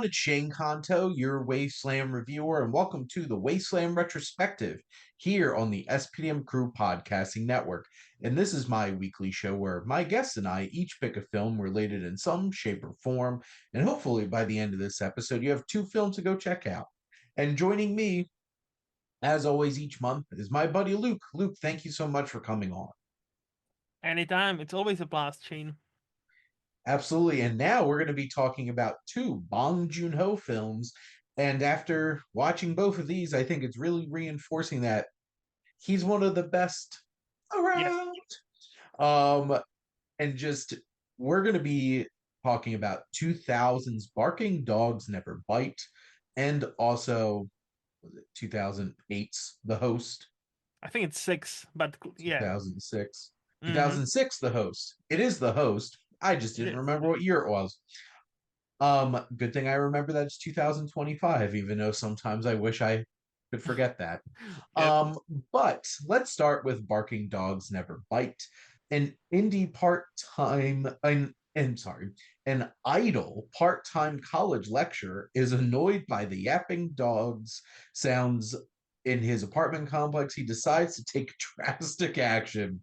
everyone. It's Shane Kanto, your Wasteland Reviewer, and welcome to the Wasteland Retrospective here on the SPDM Crew Podcasting Network. And this is my weekly show where my guests and I each pick a film related in some shape or form. And hopefully by the end of this episode, you have two films to go check out. And joining me, as always, each month is my buddy Luke. Luke, thank you so much for coming on. Anytime. It's always a blast, Shane. Absolutely. And now we're going to be talking about two Bong Joon Ho films. And after watching both of these, I think it's really reinforcing that he's one of the best Yes. around. Um, and just we're going to be talking about 2000's Barking Dogs Never Bite, and also was it 2008's The Host, I think it's six, but yeah. 2006, Mm-hmm. 2006 The Host. It is The Host. I just It didn't is. remember what year it was. Good thing I remember that it's 2025, even though sometimes I wish I could forget that. Yep. Um, but let's start with Barking Dogs Never Bite. An indie part-time an idle part-time college lecturer is annoyed by the yapping dogs sounds in his apartment complex. He decides to take drastic action.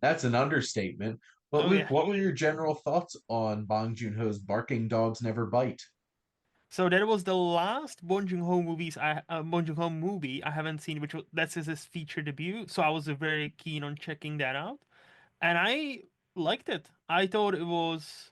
That's an understatement. But Oh Luke, yeah. what were your general thoughts on Bong Joon-ho's Barking Dogs Never Bite? So that was the last Bong Joon Ho movie I haven't seen, that's his feature debut. So I was very keen on checking that out, and I liked it. I thought it was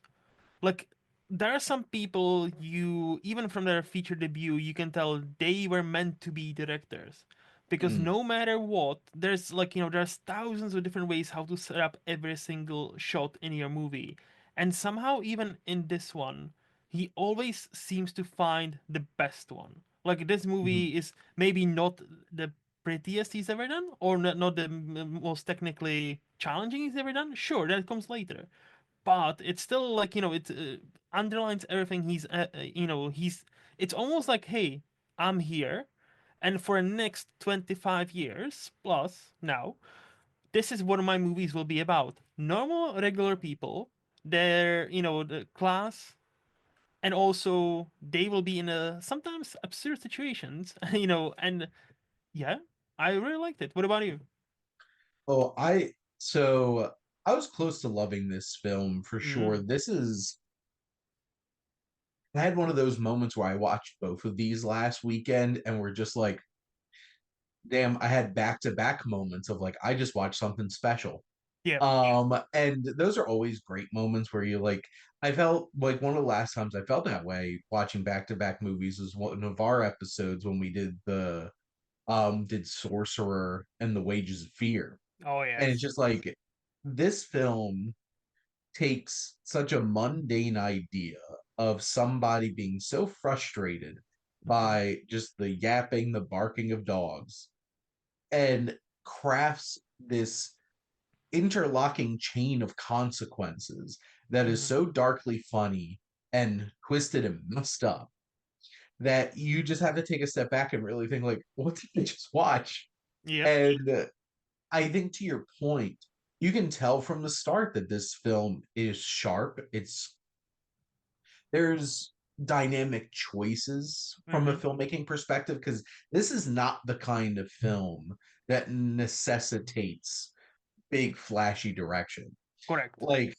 like there are some people you even from their feature debut you can tell they were meant to be directors because Mm, no matter what there's there's thousands of different ways how to set up every single shot in your movie, and somehow even in this one he always seems to find the best one. Like this mhm, movie is maybe not the prettiest he's ever done, or not the most technically challenging he's ever done. Sure, that comes later, but it's still like it underlines everything he's it's almost like, hey, I'm here, and for the next 25 years plus now, this is what my movies will be about: normal regular people, their the class, and also they will be in a sometimes absurd situations. And yeah, I really liked it. What about you? Oh, so I was close to loving this film for sure. Mm. This is I had one of those moments where I watched both of these last weekend and we're just like, damn, I had back-to-back moments of like I just watched something special. Yeah. And those are always great moments where you like I felt like one of the last times I felt that way watching back-to-back movies was one of our episodes when we did Sorcerer and the Wages of Fear. Oh And it's yes. just like this film takes such a mundane idea of somebody being so frustrated Mhm. by just the yapping, the barking of dogs, and crafts this interlocking chain of consequences that is Mhm. so darkly funny and twisted and messed up that you just have to take a step back and really think like, what did I just watch? Yep. And I think to your point, you can tell from the start that this film is sharp. There's dynamic choices from a Mhm. filmmaking perspective because this is not the kind of film that necessitates big flashy direction. Correct. Like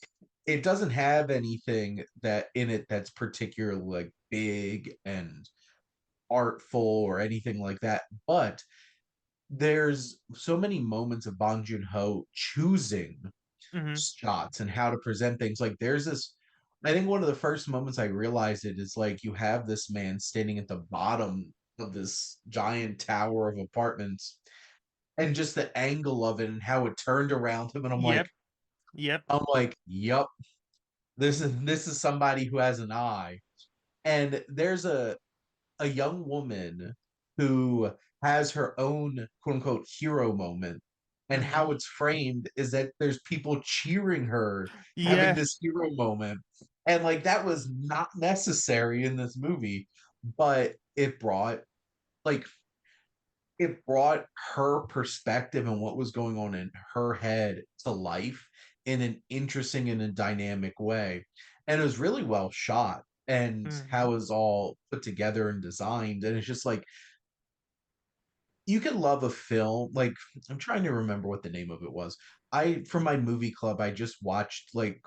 it doesn't have anything that in it that's particularly like big and artful or anything like that, but there's so many moments of Bong Joon-ho choosing Mhm. shots and how to present things. Like there's this I think one of the first moments I realized it is like you have this man standing at the bottom of this giant tower of apartments and just the angle of it and how it turned around him and Yep. Yep. yep, this is somebody who has an eye. And there's a young woman who has her own quote unquote hero moment. And Mhm. how it's framed is that there's people cheering her having Yeah. this hero moment. And like that was not necessary in this movie, but like it brought her perspective and what was going on in her head to life in an interesting and a dynamic way. And it was really well shot. and Mm-hmm. how it's all put together and designed. And it's just like you can love a film. Like I'm trying to remember what the name of it was. I for my movie club, I just watched like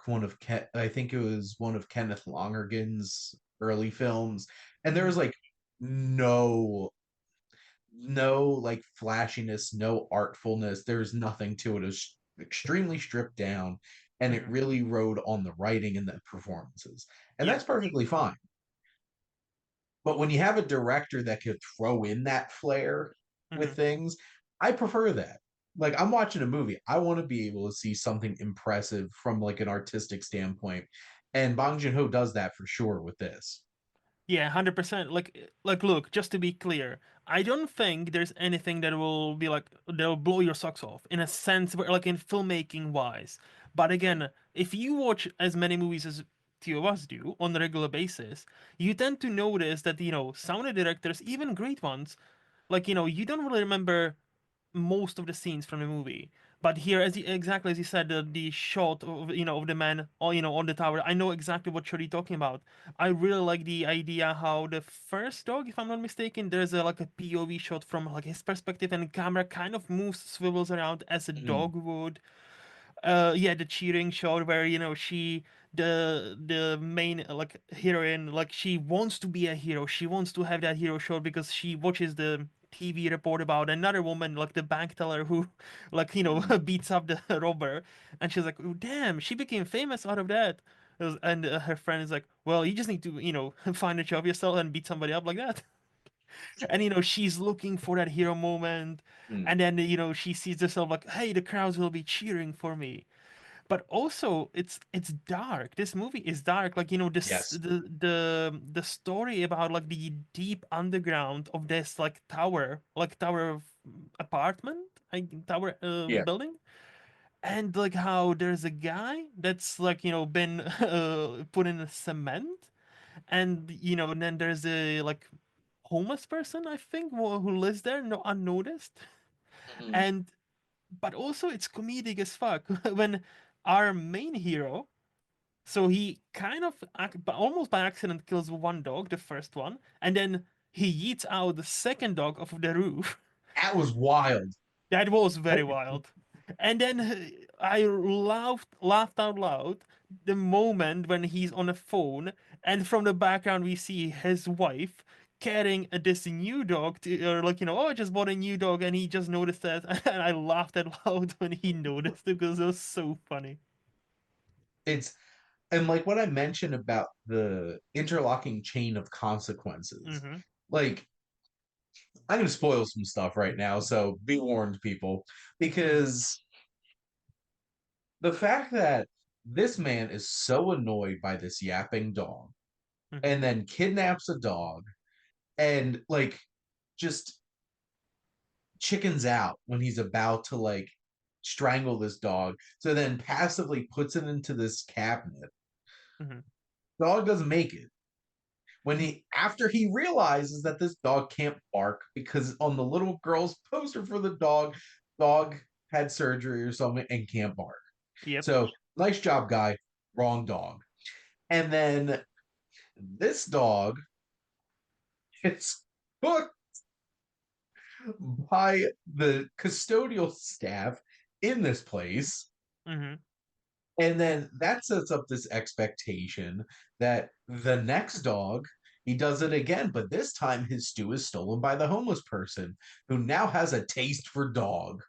I think it was one of Kenneth Lonergan's early films, and there Mm-hmm. was like no like flashiness, no artfulness. There's nothing to it. It's extremely stripped down, and it Mm-hmm. really rode on the writing and the performances, and Yep. that's perfectly fine. But when you have a director that could throw in that flair Mm-hmm. with things, I prefer that. Like I'm watching a movie, I want to be able to see something impressive from like an artistic standpoint, and Bong Joon Ho does that for sure with this. Yeah, 100%. Look, just to be clear, I don't think there's anything that will be like that will blow your socks off in a sense, where, like in filmmaking wise. But again, if you watch as many movies as two of us do on a regular basis, you tend to notice that some of the directors, even great ones, you don't really remember most of the scenes from the movie. But here, exactly as you said, the shot of of the man, on the tower. I know exactly what shot you're talking about. I really like the idea how the first dog, if I'm not mistaken, there's like a POV shot from like his perspective, and the camera kind of moves, swivels around as a Mhm. dog would. Yeah, the cheering shot where the main like heroine, like she wants to be a hero, she wants to have that hero shot because she watches the TV report about another woman, like the bank teller, who Mhm. beats up the robber, and she's like, oh, damn, she became famous out of that. And her friend is like, well, you just need to find a job yourself and beat somebody up like that. And she's looking for that hero moment, Mhm. and then she sees herself like, hey, the crowds will be cheering for me. But also it's dark. This movie is dark. Like this Yes. the story about like the deep underground of this like tower of apartment, tower Yeah. building, and like how there's a guy that's like been put in a cement, and and then there's a like homeless person, I think, who lives there, no, unnoticed. Mhm. And but also it's comedic as fuck when our main hero, so he kind of almost by accident kills one dog, the first one, and then he yeets out the second dog off of the roof. That was wild. That was I, very wild. And then I laughed out loud the moment when he's on a phone, and from the background we see his wife carrying this new dog or like oh, I just bought a new dog, and he just noticed that, and I laughed out loud when he noticed it because it was so funny. it's and like what I mentioned about the interlocking chain of consequences. Mm-hmm. Like I'm going to spoil some stuff right now, so be warned, people, Mm-hmm. because the fact that this man is so annoyed by this yapping dog Mm-hmm. and then kidnaps a dog and like just chickens out when he's about to like strangle this dog, so then passively puts it into this cabinet. Mm-hmm. Dog doesn't make it. When he after he realizes that this dog can't bark because on the little girl's poster for the dog had surgery or something and can't bark. Yep. So nice job, guy. Wrong dog. And then this dog gets hooked by the custodial staff in this place. Mm-hmm. And then that sets up this expectation that the next dog, he does it again, but this time his stew is stolen by the homeless person who now has a taste for dog.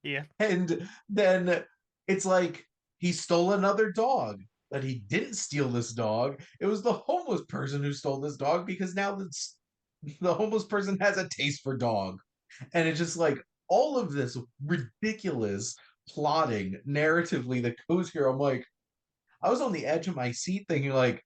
Yeah. And then it's like he stole another dog, but he didn't steal this dog. It was the homeless person who stole this dog because now the homeless person has a taste for dog. And it's just like all of this ridiculous plotting narratively that goes here. I'm like, I was on the edge of my seat thinking, like,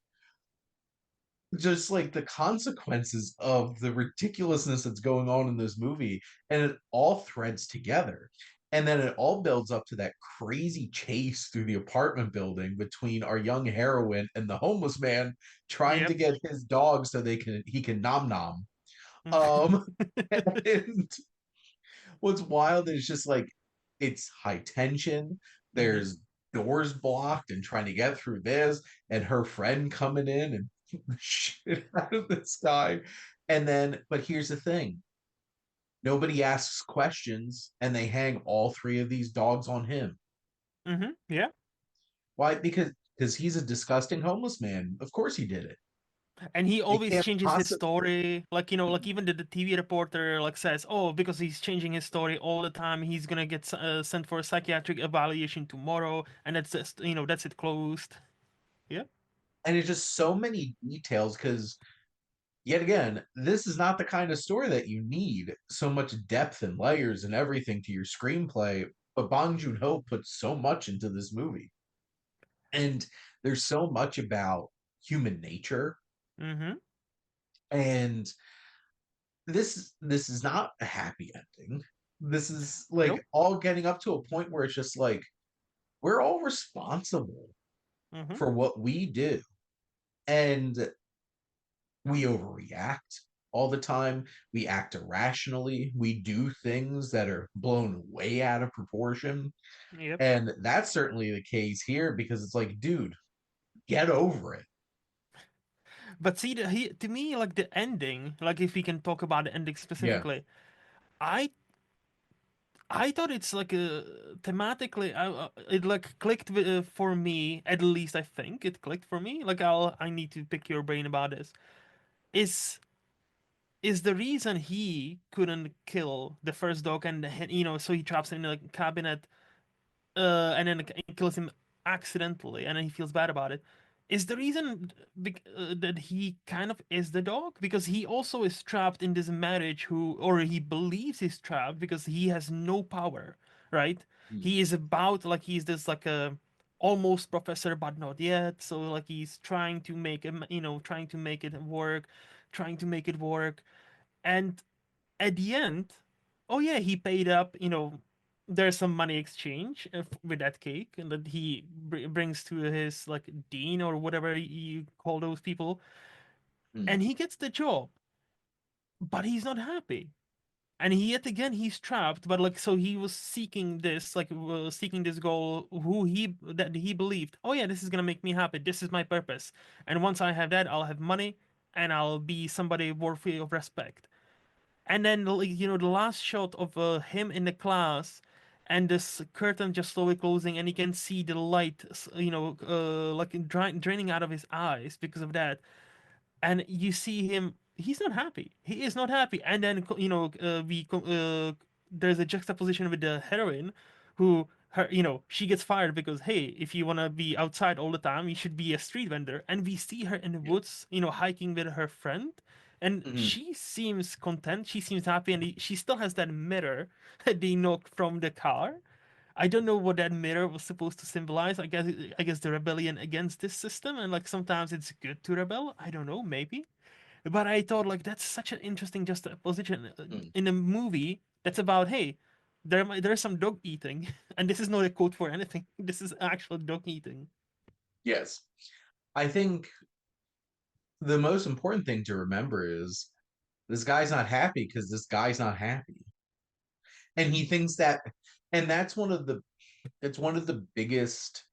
just like the consequences of the ridiculousness that's going on in this movie. And it all threads together. And then it all builds up to that crazy chase through the apartment building between our young heroine and the homeless man trying to Yep. get his dog so he can nom nom. Um, and what's wild is just like it's high tension. Mm-hmm. There's doors blocked and trying to get through this, and her friend coming in and the shit out of this guy. And then, but here's the thing, nobody asks questions, and they hang all three of these dogs on him. Yeah. Why? Because he's a disgusting homeless man. Of course he did it. And he It always can't changes his possibly. story. Like, like even the TV reporter like says, oh, because he's changing his story all the time, he's gonna get sent for a psychiatric evaluation tomorrow, and that's just, that's it closed. Yeah. And it's just so many details because, yet again, this is not the kind of story that you need so much depth and layers and everything to your screenplay. But Bong Joon Ho puts so much into this movie. And there's so much about human nature. Mm-hmm. And this is not a happy ending. This is like Nope. all getting up to a point where it's just like we're all responsible Mm-hmm. for what we do. And we overreact all the time. We act irrationally. We do things that are blown way out of proportion. Yep. And that's certainly the case here because it's like, dude, get over it. But see, to me, like the ending, like if we can talk about the ending Yeah. specifically, I I thought it's like thematically, it like clicked for me. At least I think it clicked for me. Like I need to pick your brain about this. Is is the reason he couldn't kill the first dog and so he traps him in a cabinet and then it kills him accidentally, and then he feels bad about it. Is the reason that he kind of is the dog because he also is trapped in this marriage, or he believes he's trapped because he has no power, right? Mm. He is about like he's this like a almost professor but not yet. So like he's trying to make him, trying to make it work, trying to make it work, and at the end, oh yeah, he paid up. There's some money exchange with that cake, and that he brings to his like dean or whatever you call those people, and Mm. he gets the job, but he's not happy. And he, yet again, he's trapped. But like, so he was seeking this, like, seeking this goal. That he believed, oh yeah, this is gonna make me happy. This is my purpose. And once I have that, I'll have money, and I'll be somebody worthy of respect. And then like, the last shot of him in the class, and this curtain just slowly closing, and you can see the light like draining out of his eyes because of that. And you see him, he's not happy, he is not happy. And then there's a juxtaposition with the heroine, who her she gets fired because, hey, if you want to be outside all the time, you should be a street vendor. And we see her in the Yeah. woods, hiking with her friend, and Mhm. she seems content, she seems happy, and she still has that mirror that they knocked from the car. I don't know what that mirror was supposed to symbolize. I guess the rebellion against this system, and like sometimes it's good to rebel. I don't know, maybe. But I thought like that's such an interesting juxtaposition Mm. in a movie that's about, hey, there's some dog eating, and this is not a quote for anything. This is actual dog eating. Yes. I think the most important thing to remember is this guy's not happy because this guy's not happy. And he thinks that, and that's one of the, it's one of the biggest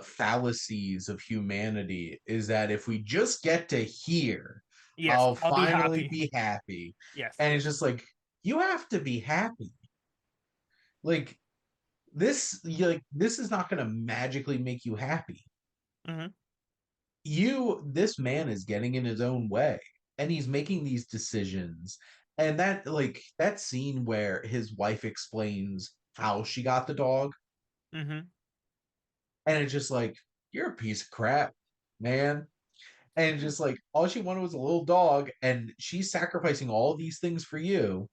fallacies of humanity is that if we just get to here, Yes, I'll I'll be finally happy. be happy. Yes. And it's just like, you have to be happy. Like this is not going to magically make you happy. Hmm. This man is getting in his own way, and he's making these decisions. And that scene where his wife explains how she got the dog, Hmm. and it's just like, you're a piece of crap, man. And just like all she wanted was a little dog, and she's sacrificing all these things for you.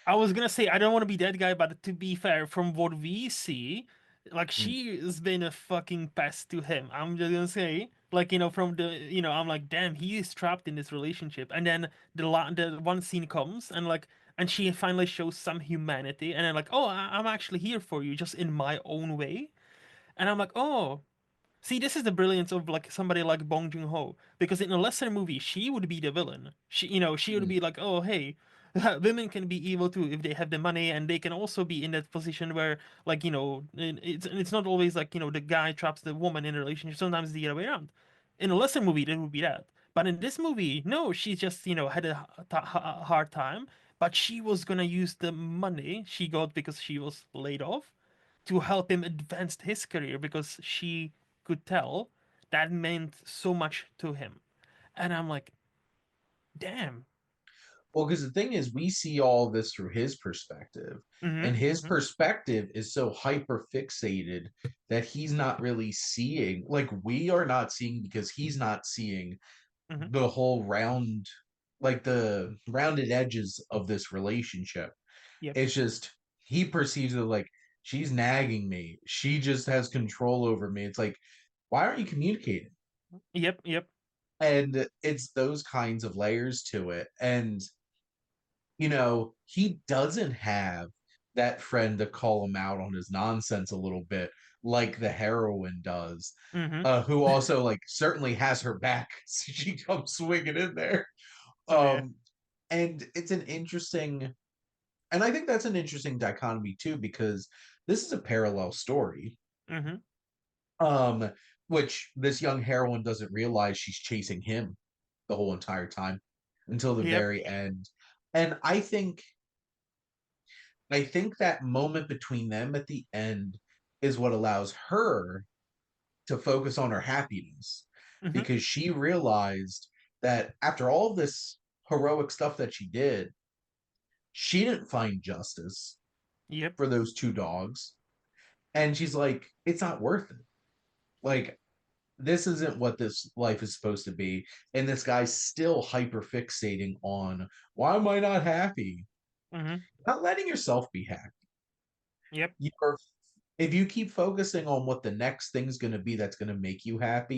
I was gonna say I don't want to be that guy, but to be fair, from what we see, like Mm. she has been a fucking pest to him. I'm just gonna say, like from the I'm like, damn, he is trapped in this relationship. And then the one scene comes, and like, and she finally shows some humanity, and then like, oh, I'm actually here for you, just in my own way. And I'm like, oh, see, this is the brilliance of like somebody like Bong Joon Ho, because in a lesser movie, she would be the villain. She would Mm. be like, oh hey, women can be evil too if they have the money, and they can also be in that position where it's not always like the guy traps the woman in a relationship. Sometimes it's the other way around. In a lesser movie, that would be that. But in this movie, no, she just, had a hard time. But she was gonna use the money she got because she was laid off to help him advance his career because she could tell that meant so much to him. And I'm like, damn. Well, because the thing is, we see all of this through his perspective, and Mm-hmm. his Mm-hmm. perspective is so hyper fixated that he's not really seeing, like, we are not seeing because he's not seeing Mm-hmm. the whole round, like the rounded edges of this relationship. Yep. It's just he perceives it like she's nagging me. She just has control over me. It's like, why aren't you communicating? Yep. Yep. And it's those kinds of layers to it. And he doesn't have that friend to call him out on his nonsense a little bit, like the heroine does, Mm-hmm. who also like certainly has her back. She comes swinging in there. Oh yeah. Um, and it's an interesting, and I think that's an interesting dichotomy too, because this is a parallel story. Mm-hmm. Um, which this young heroine doesn't realize she's chasing him the whole entire time until the Yep. very end. And I think that moment between them at the end is what allows her to focus on her happiness, Mm-hmm. because she realized that after all this heroic stuff that she did, she didn't find justice Yep. for those two dogs. And she's like, it's not worth it. Like, this isn't what this life is supposed to be. And this guy's still hyper fixating on, why am I not happy? Mm-hmm. Not letting yourself be happy. Yep. You're If you keep focusing on what the next thing's going to be that's going to make you happy,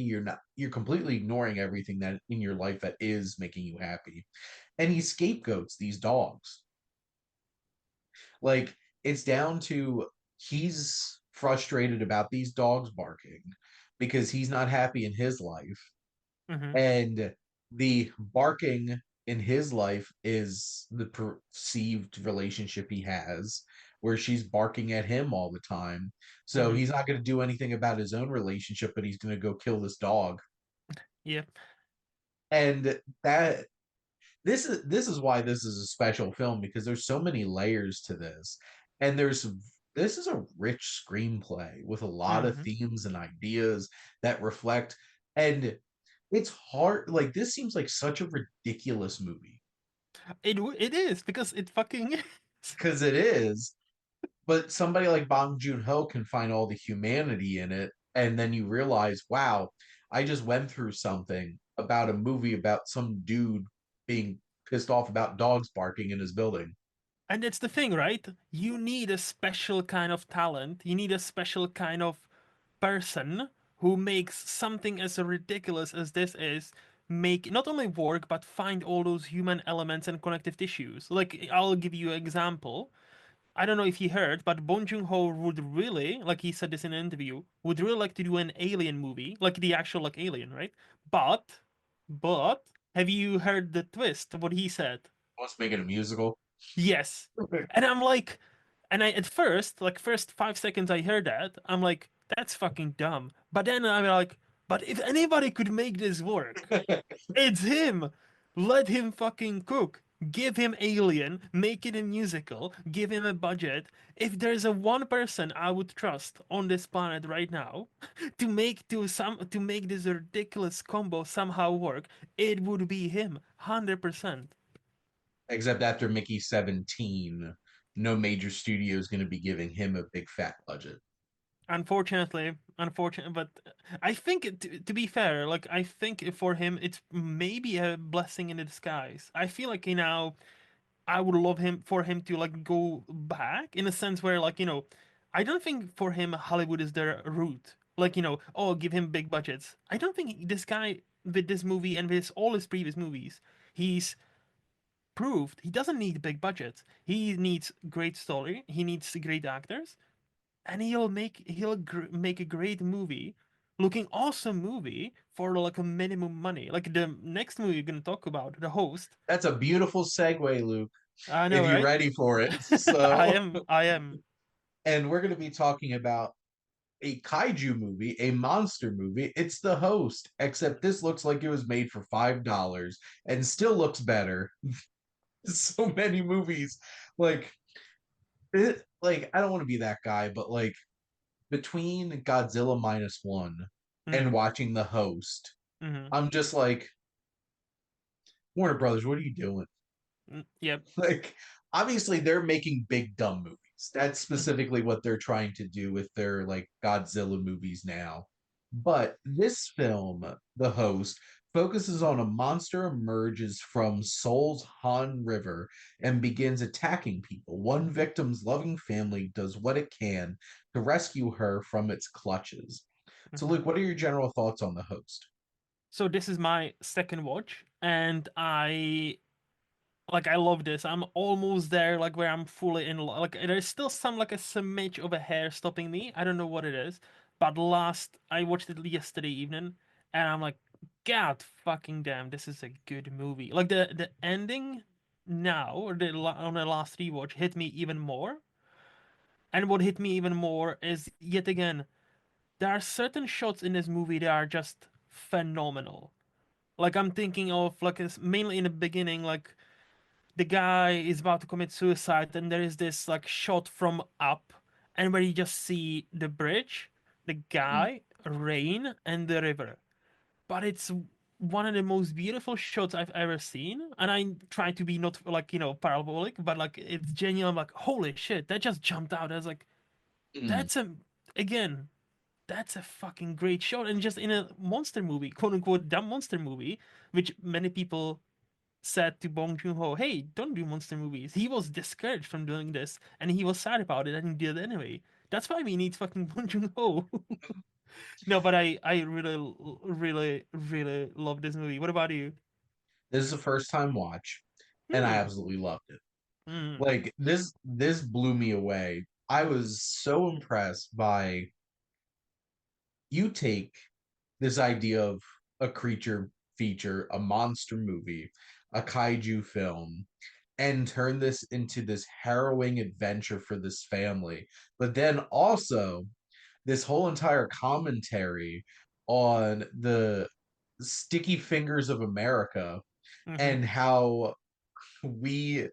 you're completely ignoring everything that in your life that is making you happy. And he scapegoats these dogs. Like, it's down to, he's frustrated about these dogs barking because he's not happy in his life, Mm-hmm. and the barking in his life is the perceived relationship he has, where she's barking at him all the time. So Mm-hmm. he's not going to do anything about his own relationship, but he's going to go kill this dog. Yep. And this is why this is a special film, because there's so many layers to this. And this is a rich screenplay with a lot of Mm-hmm. themes and ideas that reflect. And it's hard, like, this seems like such a ridiculous movie, It is because it fucking is. because it is, but somebody like Bong Joon Ho can find all the humanity in it, and then you realize, wow, I just went through something about a movie about some dude being pissed off about dogs barking in his building. And that's the thing, right? You need a special kind of talent. You need a special kind of person who makes something as ridiculous as this is make not only work but find all those human elements and connective tissues. Like I'll give you an example. I don't know if you heard, but Bong Joon Ho would really, like he said this in an interview, would really like to do an alien movie, like the actual like alien, right? But have you heard the twist? What he said? Let's make it a musical. Yes. And I'm like, and I at first, like first 5 seconds I heard that, I'm like, that's fucking dumb. But then I'm like, but if anybody could make this work, it's him. Let him fucking cook. Give him Alien, make it a musical, give him a budget. If there's a one person I would trust on this planet right now to make this ridiculous combo somehow work, it would be him, 100%. Except after Mickey 17, no major studio is going to be giving him a big fat budget. Unfortunately, but I think to be fair, like I think for him it's maybe a blessing in the disguise. I feel like I would love him for him to like go back in a sense where like I don't think for him Hollywood is their route. Like oh give him big budgets. I don't think this guy with this movie and with all his previous movies, he's proved he doesn't need big budgets. He needs great story. He needs great actors and he'll make a great movie, looking awesome movie for like a minimum money. Like the next movie you're gonna talk about, The Host. That's a beautiful segue, Luke, I know, if you're right? ready for it. I So, am. I am. and we're going to be talking about a kaiju movie, a monster movie. It's The Host, except this looks like it was made for $5 and still looks better. So many movies, like like I don't want to be that guy, but like between Godzilla minus one and Mm-hmm. watching The Host, Mm-hmm. I'm just like, Warner Brothers, what are you doing? Yep. Like, obviously, they're making big dumb movies. That's Mm-hmm. specifically what they're trying to do with their like Godzilla movies now. But this film, The Host, focuses on a monster emerges from Seoul's Han River and begins attacking people. One victim's loving family does what it can to rescue her from its clutches. So, Mm-hmm. Luke, what are your general thoughts on The Host? So this is my second watch, and I love this. I'm almost there, like where I'm fully in love. Like there's still some like a smidge of a hair stopping me. I don't know what it is, but last I watched it yesterday evening, and I'm like, God fucking damn, this is a good movie. Like the ending now, or on the last rewatch, hit me even more. And what hit me even more is yet again, there are certain shots in this movie that are just phenomenal. Like I'm thinking of like mainly in the beginning, like the guy is about to commit suicide, and there is this like shot from up, and where you just see the bridge, the Mm, guy, rain, and the river. But it's one of the most beautiful shots I've ever seen, and I try to be not like parabolic, but like it's genuine. I'm like, holy shit, that just jumped out. I was like, mm. that's a again. That's a fucking great shot, and just in a monster movie, quote unquote, dumb monster movie, which many people said to Bong Joon Ho, "Hey, don't do monster movies." He was discouraged from doing this, and he was sad about it, and he did it anyway. That's why we need fucking Bong Joon Ho. No, but I really, really, really love this movie. What about you? This is a first time watch, and I Hmm. absolutely loved it. Hmm. Like this blew me away. I was so impressed by you take this idea of a creature feature, a monster movie, a kaiju film, and turn this into this harrowing adventure for this family. But then also this whole entire commentary on the sticky fingers of America Hmm. and how we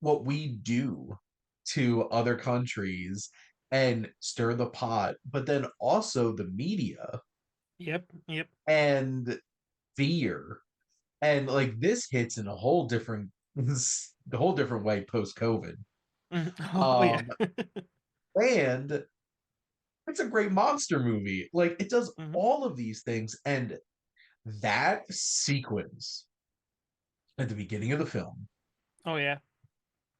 what we do to other countries and stir the pot, but then also the media Yep. Yep. and fear. And like this hits in a whole different the whole different way post COVID. Oh yeah. Um and it's a great monster movie. Like it does Hmm. all of these things and that sequence at the beginning of the film, Oh yeah.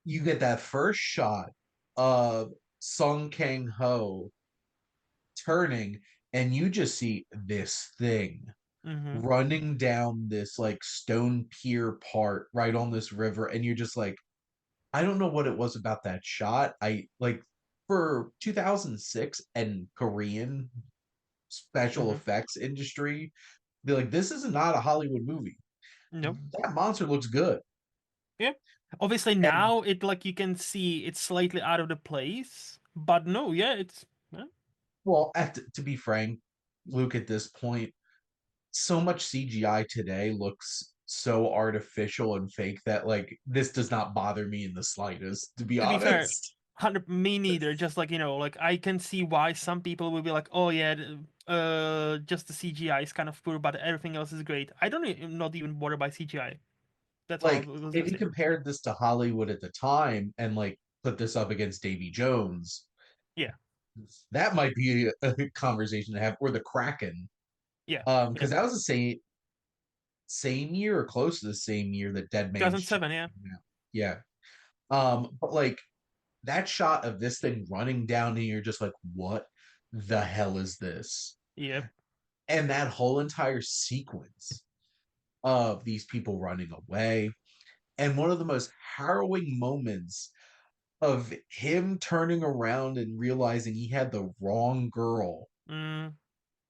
you get that first shot of Sung Kang Ho turning and you just see this thing Hmm. running down this like stone pier part right on this river and you're just like I don't know what it was about that shot. I like for 2006 and Korean special Hmm. effects industry, be like this is not a Hollywood movie. No. That monster looks good. Yeah. Obviously And now it like you can see it's slightly out of the place, but no, yeah, it's yeah. well, to be frank, Luke, at this point, so much CGI today looks so artificial and fake that like this does not bother me in the slightest, to be To be fair, honest. 100 me neither. Just like like I can see why some people will be like, "Oh yeah, just the CGI is kind of poor, but everything else is great." I don't not even bothered by CGI. That's all I Like was if gonna you say. compared this to Hollywood at the time and like put this up against Davy Jones, Yeah, that might be a conversation to have, or the Kraken. yeah, yeah. Because that was the same year or close to the same year that Dead Man's Chest 2007. Yeah. came out. Yeah. But like that shot of this thing running down and you're just like, what the hell is this? Yep. And that whole entire sequence of these people running away. And one of the most harrowing moments of him turning around and realizing he had the wrong girl Mm,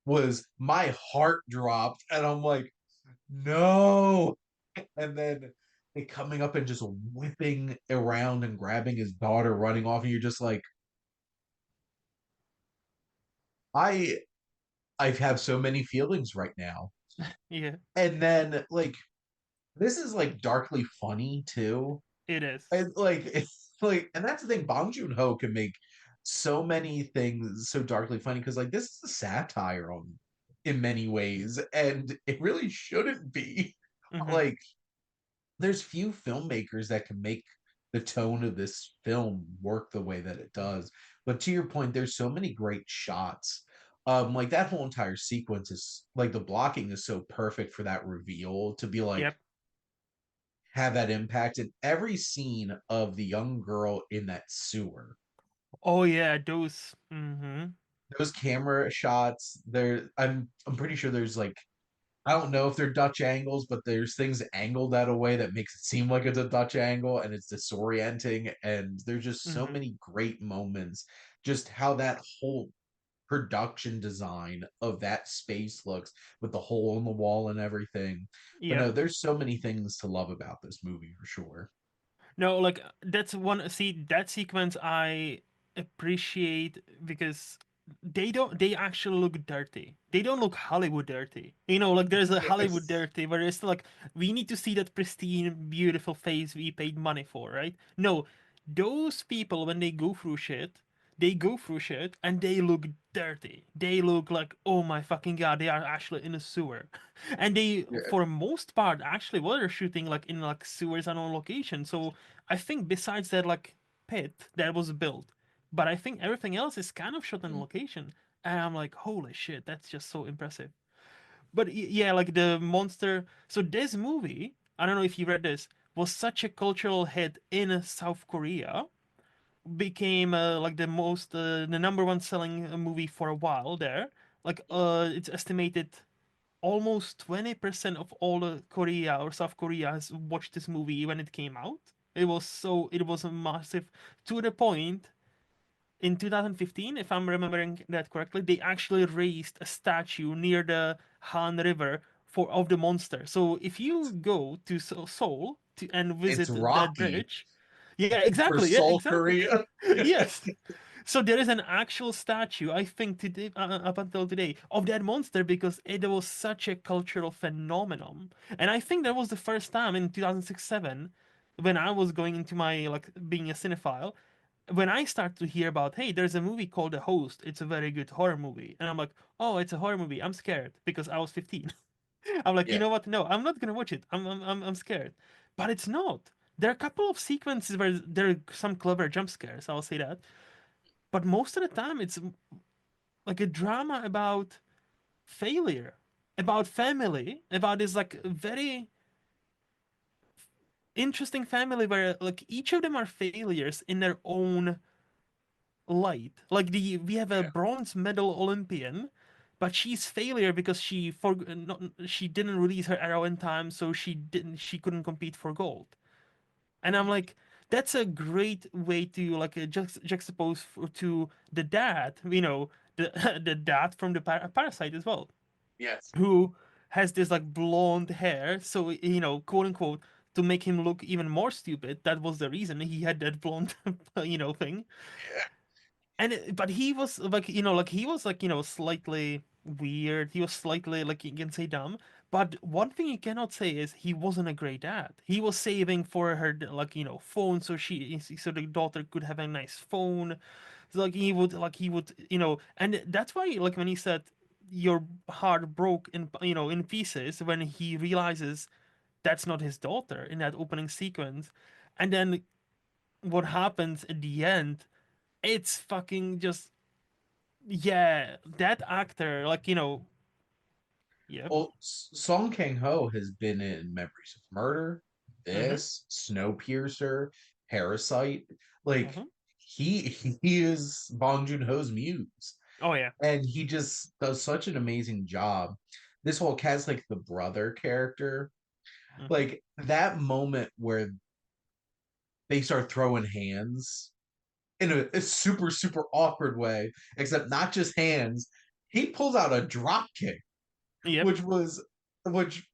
was my heart dropped. And I'm like, no. And then it coming up and just whipping around and grabbing his daughter, running off. And you're just like, I I have so many feelings right now. Yeah, And then like this is like darkly funny too. it is. And like it's like and that's the thing, Bong Joon Ho can make so many things so darkly funny because like this is a satire on in many ways, and it really shouldn't be. Hmm. Like there's few filmmakers that can make the tone of this film work the way that it does. But to your point, there's so many great shots. Like that whole entire sequence is like the blocking is so perfect for that reveal to be like Yep. have that impact in every scene of the young girl in that sewer. Oh yeah, those. Hmm. Those camera shots, there I'm pretty sure there's like I don't know if they're Dutch angles, but there's things angled that a way that makes it seem like it's a Dutch angle and it's disorienting. And there's just so Hmm. many great moments, just how that whole production design of that space looks with the hole in the wall and everything. But Yep. no, there's so many things to love about this movie for sure. No, like that's one. See, that sequence I appreciate because they actually look dirty. They don't look Hollywood dirty. Like there's a Hollywood Yes. dirty where it's like we need to see that pristine, beautiful face we paid money for, right? No, those people when they go through shit and they look dirty. They look like, oh my fucking god, they are actually in a sewer. And they, Yeah. for most part, actually were shooting like in like sewers and on location. So I think besides that like pit that was built, but I think everything else is kind of shot on location. And I'm like, holy shit, that's just so impressive. But yeah, like the monster. So this movie, I don't know if you read this, was such a cultural hit in South Korea, became like the number one selling movie for a while there. Like it's estimated almost 20% of all the Korea or South Korea has watched this movie when it came out. It was a massive, to the point in 2015, if I'm remembering that correctly, they actually raised a statue near the Han River for of the monster. So if you go to Seoul and It's visit that Rocky bridge, yeah, for exactly, yeah, Seoul, exactly, Korea. yes. So there is an actual statue, I think, today, up until today, of that monster because it was such a cultural phenomenon, and I think that was the first time in 2006-7 when I was going into my like being a cinephile, when I start to hear about, hey, there's a movie called The Host. It's a very good horror movie, and I'm like, oh, it's a horror movie. I'm scared because I was 15. I'm like, you Yeah. know what? No, I'm not gonna watch it. I'm scared. But it's not. There are a couple of sequences where there are some clever jump scares. I'll say that. But most of the time, it's like a drama about failure, about family, about this like very interesting family where like each of them are failures in their own light. Like we have a Yeah. bronze medal Olympian, but she's failure because she didn't release her arrow in time, so she couldn't compete for gold. And I'm like, that's a great way to like juxtapose to the dad, the the dad from the Parasite as well, Yes. who has this like blonde hair, so quote unquote. To make him look even more stupid, that was the reason he had that blonde, thing. Yeah. But he was like he was like slightly weird, he was slightly like you can say dumb, but one thing you cannot say is he wasn't a great dad. He was saving for her like phone, so the daughter could have a nice phone. So, like he would and that's why like when he said your heart broke in in pieces when he realizes that's not his daughter in that opening sequence. And then what happens at the end, it's fucking just, yeah, that actor, like, yep. Well, Song Kang Ho has been in Memories of Murder, Mm-hmm. this, Snowpiercer, Parasite. Like Mm-hmm. he is Bong Joon Ho's muse, Oh yeah. and he just does such an amazing job. This whole cast, like the brother character, Mm-hmm. like that moment where they start throwing hands in a super awkward way, except not just hands. He pulls out a drop kick, Yep. which was which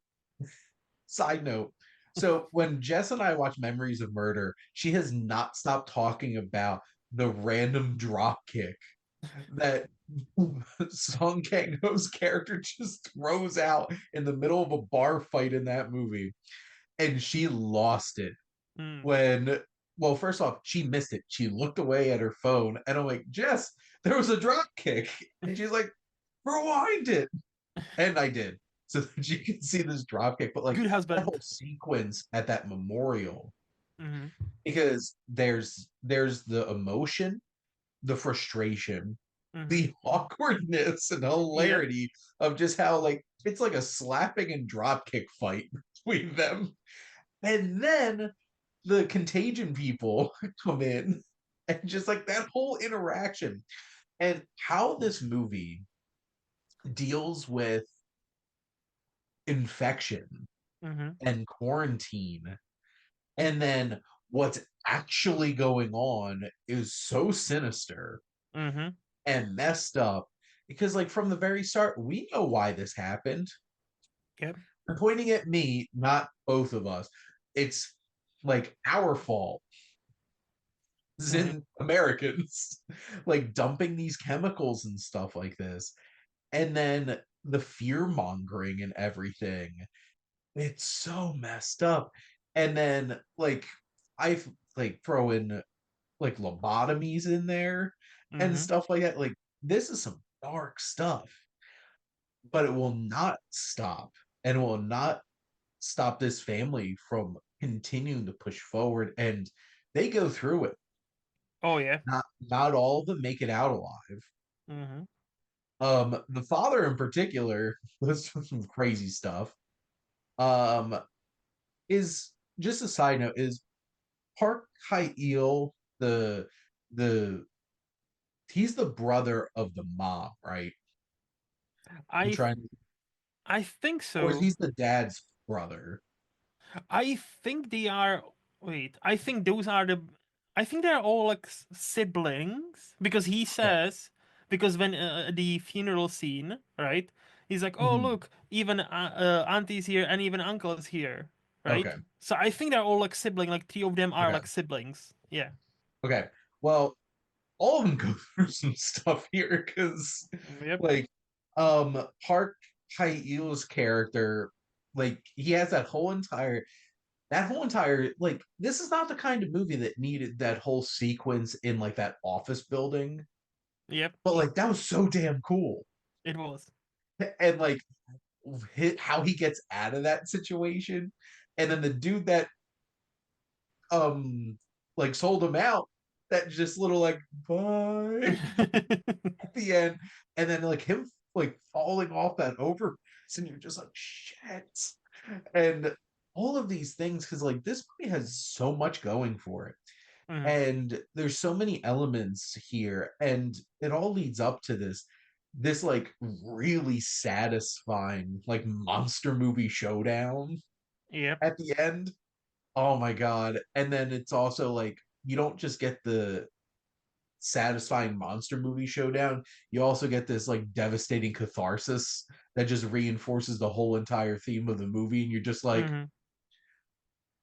side note. So when Jess and I watch Memories of Murder, she has not stopped talking about the random drop kick that Song Kang Ho's character just throws out in the middle of a bar fight in that movie. And she lost it Mm. when, well, first off, she missed it. She looked away at her phone, and I'm like, Jess, there was a drop kick. And she's like, rewind it. And I did. So that you can see this drop kick. But like Good that whole husband. sequence at that memorial, Hmm. because there's the emotion, the frustration, Hmm. the awkwardness and Yep. hilarity of just how like it's like a slapping and drop kick fight between them. And then the contagion people come in and just like that whole interaction and how this movie deals with infection Hmm. and quarantine and then what's actually going on is so sinister Hmm. and messed up because like from the very start we know why this happened. Yep. They're pointing at me, not both of us. It's like our fault as Hmm. in Americans like dumping these chemicals and stuff like this, and then the fear mongering and everything, it's so messed up. And then like I've like throw in like lobotomies in there and Hmm. stuff like that. Like this is some dark stuff, but it will not stop and will not stop this family from continuing to push forward. And they go through it. Oh yeah. Not all of them make it out alive. Hmm. The father in particular was some crazy stuff. Um, is just a side note is Park Hae-il the he's the brother of the mom, right? I'm I trying, I think or so. he's the dad's brother. I think they are. Wait, I think those are the. I think they're all like siblings because he Okay. says because when the funeral scene, right? He's like, "Oh Mhm. look, even auntie's here and even uncle is here," right? Okay. So I think they're all like sibling. Like three of them are Okay. like siblings. Yeah. Okay. Well, all of them go through some stuff here because Yep. like Park Hae-il's character, like he has that whole entire like this is not the kind of movie that needed that whole sequence in like that office building, Yep. but like that was so damn cool. It was. And like how he gets out of that situation, and then the dude that um like sold him out, that just little like bye at the end, and then like him like falling off that overpass, and you're just like shit. And all of these things, because like this movie has so much going for it, Mhm. and there's so many elements here, and it all leads up to this like really satisfying like monster movie showdown Yep. at the end. Oh my god. And then it's also like you don't just get the satisfying monster movie showdown, you also get this like devastating catharsis that just reinforces the whole entire theme of the movie, and you're just like, Hmm.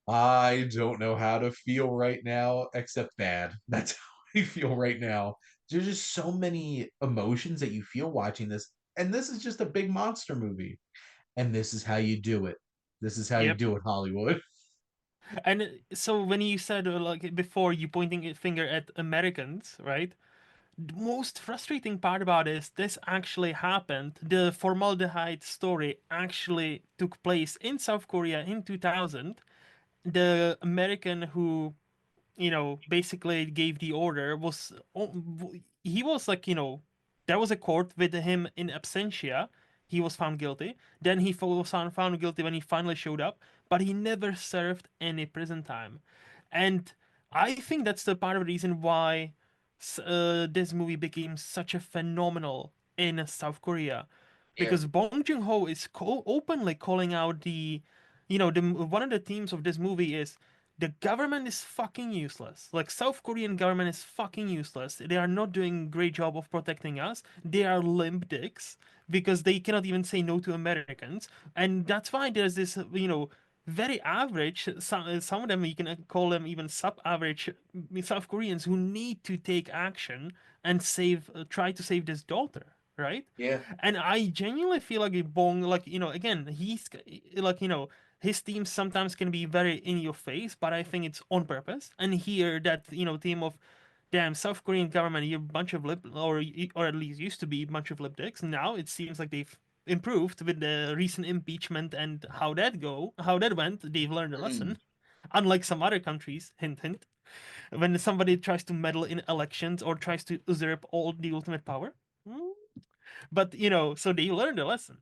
I don't know how to feel right now except bad. That's how I feel right now. There's just so many emotions that you feel watching this, and this is just a big monster movie, and this is how you do it. This is how you Yep. do it, Hollywood. And so when you said like before, you pointing a finger at Americans, right? The most frustrating part about this actually happened. The formaldehyde story actually took place in South Korea in 2000. The American who, basically gave the order was he was like, there was a court with him in absentia. He was found guilty. Then he was found guilty when he finally showed up, but he never served any prison time. And I think that's the part of the reason why this movie became such a phenomenal in South Korea, Yeah. because Bong Joon Ho is openly calling out the one of the themes of this movie is the government is fucking useless. Like South Korean government is fucking useless. They are not doing a great job of protecting us. They are limp dicks because they cannot even say no to Americans, and that's why there's this. very average. Some of them you can call them even sub-average South Koreans who need to take action and try to save this daughter, right? Yeah. And I genuinely feel like Bong, like again, like his themes sometimes can be very in your face, but I think it's on purpose. And here, that theme of damn South Korean government, you're a bunch of or at least used to be a bunch of lip dicks. Now it seems like they've improved with the recent impeachment and how that went. They've learned a Mm. lesson, unlike some other countries. Hint, hint. When somebody tries to meddle in elections or tries to usurp all the ultimate power. Hmm. But so they learned a lesson.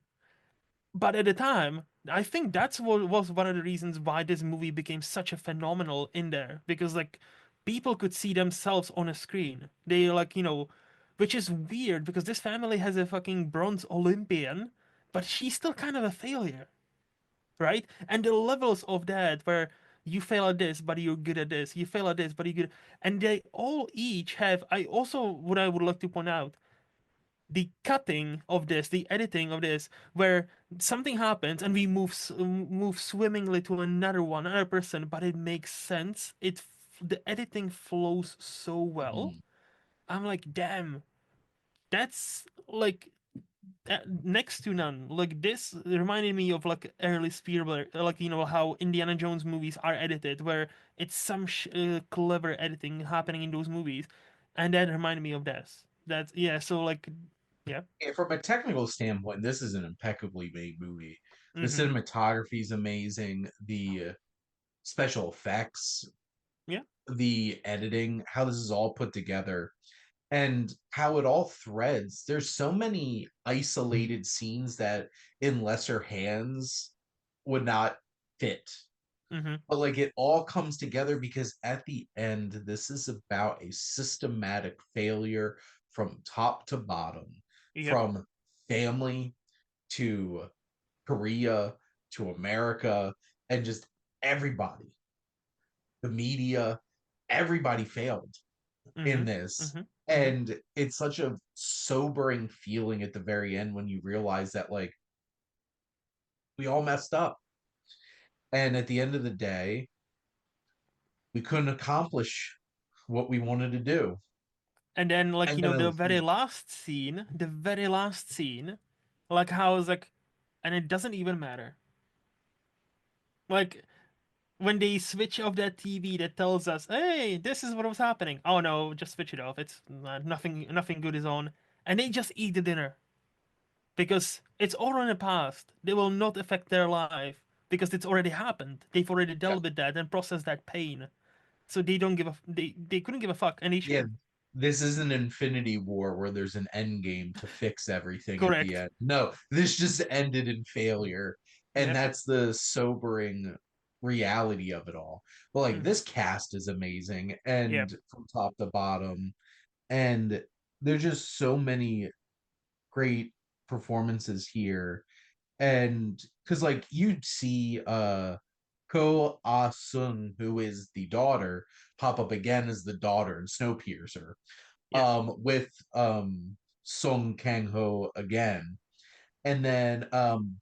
But at the time, I think that's what was one of the reasons why this movie became such a phenomenal in there, because like people could see themselves on a screen. They like which is weird because this family has a fucking bronze Olympian, but she's still kind of a failure, right? And the levels of that where you fail at this, but you're good at this. You fail at this, but you're good. And they all each have. I also what I would like to point out the cutting of this, the editing of this, where something happens and we move swimmingly to another person, but it makes sense. The editing flows so well. Mhm. I'm like, damn, that's like next to none. Like this reminded me of like early Spielberg, like how Indiana Jones movies are edited, where it's some clever editing happening in those movies, and that reminded me of this. That's yeah. So like, yeah. Yeah, from a technical standpoint, this is an impeccably made movie. The Mm-hmm. cinematography is amazing. The special effects, Yeah. the editing, how this is all put together, and how it all threads. There's so many isolated scenes that in lesser hands would not fit. Mm-hmm. But like it all comes together because at the end, this is about a systematic failure from top to bottom, Yep. from family to Korea to America, and just everybody, the media, everybody failed in Mm-hmm. this. Mm-hmm. Mm-hmm. And it's such a sobering feeling at the very end when you realize that, like, we all messed up. And at the end of the day, we couldn't accomplish what we wanted to do. And then like And then it was, the very last scene, like how it's like, and it doesn't even matter. Like when they switch off that TV that tells us, "Hey, this is what was happening." Oh no, just switch it off. It's nothing good is on, and they just eat the dinner because it's all in the past. They will not affect their life because it's already happened. They've already yeah, dealt with that and processed that pain. So they don't give a they couldn't give a fuck, and they yeah, should. this is an Infinity War where there's an end game to fix everything at the Correct. end. No, this just ended in failure. And Yep. that's the sobering reality of it all. But like Mm-hmm. this cast is amazing Yep. and from top to bottom. And there's just so many great performances here. And because like you'd see Ko Ah Sung, who is the daughter, pop up again as the daughter in Snowpiercer, Yep. with Song Kang Ho again. And then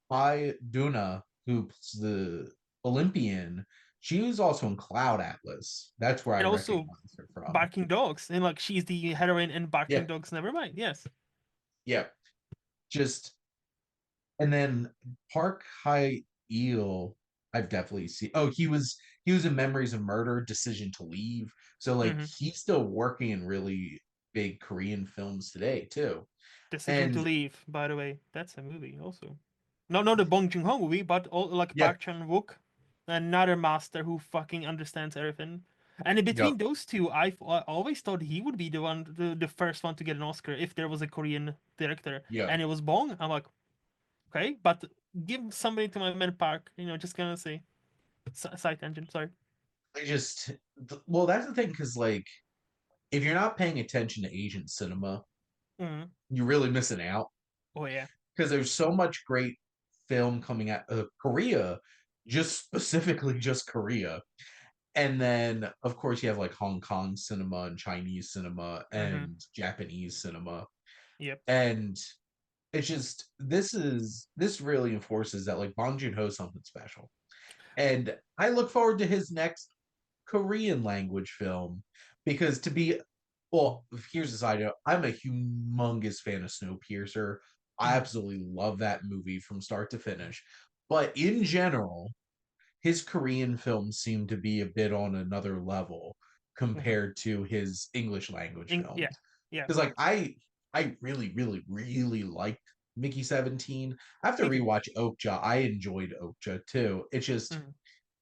Bai Duna, who's the Olympian, she was also in Cloud Atlas. That's where I And also recognize her from. barking dogs, and like she's the heroine in barking Yeah, dogs. Never mind. Yes. yeah. Just and then Park Hye Il, I've definitely seen. Oh, he was in Memories of Murder, Decision to Leave. So like Mm-hmm. he's still working in really big Korean films today too. Decision to And Leave. By the way, that's a movie also. No, not the Bong Joon Ho movie, but all, like yeah, Park Chan Wook, another master who fucking understands everything. And in yep, between those two, I always thought he would be the first one to get an Oscar if there was a Korean director, yeah. and it was Bong. I'm like, okay, but give somebody to my man Park. Just gonna say side tangent. Sorry. I just well, that's the thing because like if you're not paying attention to Asian cinema, Mm. you're really missing out Oh yeah. because there's so much great film coming out of Korea, just specifically just Korea. And then, of course, you have like Hong Kong cinema and Chinese cinema Mm-hmm. and Japanese cinema. Yep. And it's just this really enforces that like Bong Joon Ho is something special. And I look forward to his next Korean language film because well, here's the side note. I'm a humongous fan of Snowpiercer. I Mhm, absolutely love that movie from start to finish. But in general, his Korean films seem to be a bit on another level mhm. compared to his English language Yeah, films. yeah. Because like I really, really, really liked Mickey 17. I have to Me too. rewatch Okja. I enjoyed Okja too. It's just Mhm.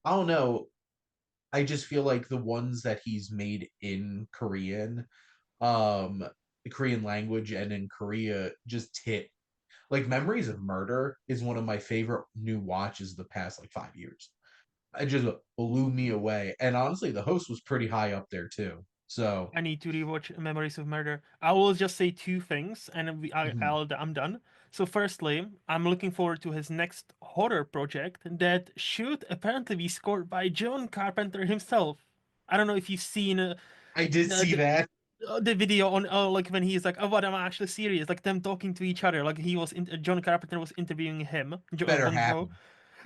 I don't know. I just feel like the ones that he's made in Korean, um, the Korean language and in Korea just hit. Like Memories of Murder is one of my favorite new watches the past like 5 years. It just blew me away. And honestly, the host was pretty high up there too. So I need to rewatch Memories of Murder. I will just say two things, and mhm. I'm done. So, firstly, I'm looking forward to his next horror project that should apparently be scored by John Carpenter himself. I don't know if you've seen I did the, see the that. the video on like when he's like, "Oh, what? I'm actually serious." Like them talking to each other. Like John Carpenter was interviewing him, Better Bong Joon Ho,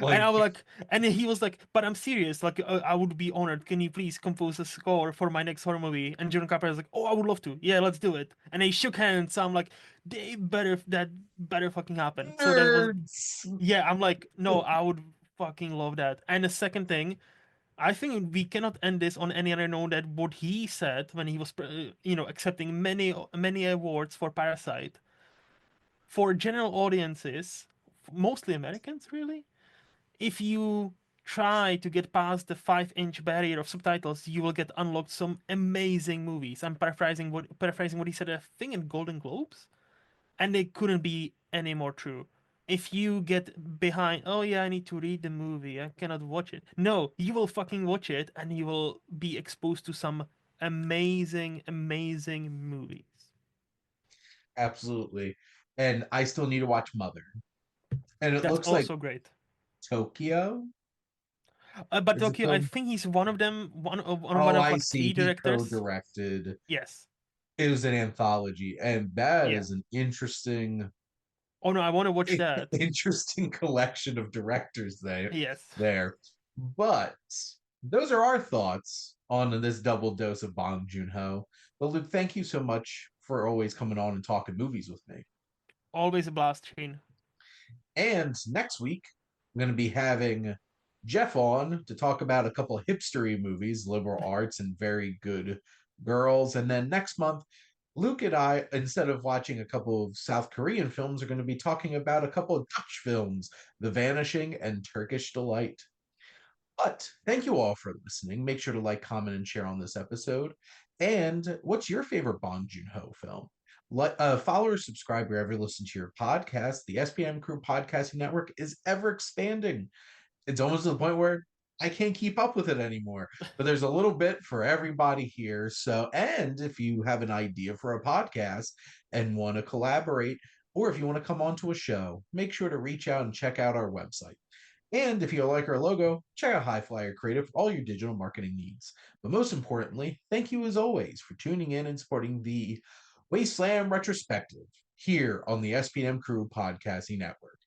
happen. and I Like was like, and he was like, "But I'm serious. Like, I would be honored. Can you please compose a score for my next horror movie?" And John Carpenter was like, "Oh, I would love to. Yeah, let's do it." And they shook hands. So I'm like, that better fucking happen. So that was, nerds. yeah. I'm like, no, I would fucking love that. And the second thing, I think we cannot end this on any other note that what he said when he was, accepting many awards for Parasite for general audiences, mostly Americans, really. If you try to get past the 5-inch barrier of subtitles, you will get unlocked some amazing movies. I'm paraphrasing what he said, I think in Golden Globes, and they couldn't be any more true. If you get behind, oh yeah, I need to read the movie, I cannot watch it. No, you will fucking watch it, and you will be exposed to some amazing, amazing movies. Absolutely. And I still need to watch Mother. And it That's looks like also great. Tokyo But is the Tokyo, I film. think he's one of them, one Oh, of I like see. three He directors. co-directed. Yes. It was an anthology, and that Yeah. is an interesting Oh no, I want to watch that. interesting collection of directors Yes. there. But those are our thoughts on this double dose of Bong Joon Ho. But Luke, thank you so much for always coming on and talking movies with me. Always a blast, Shane. And next week, I'm going to be having Jeff on to talk about a couple of hipstery movies, liberal arts, and very good girls. And then next month, Luke and I, instead of watching a couple of South Korean films, are going to be talking about a couple of Dutch films, The Vanishing and Turkish Delight. But thank you all for listening. Make sure to like, comment, and share on this episode. And what's your favorite Bong Joon Ho film? Follow or subscribe wherever you listen to your podcast. The SPM Crew Podcasting Network is ever expanding. It's almost to the point where I can't keep up with it anymore. But there's a little bit for everybody here. So, and if you have an idea for a podcast and want to collaborate, or if you want to come onto a show, make sure to reach out and check out our website. And if you like our logo, check out HiFlyer Creative for all your digital marketing needs. But most importantly, thank you as always for tuning in and supporting the Wasteland Retrospective here on the SPDM Crew Podcasting Network.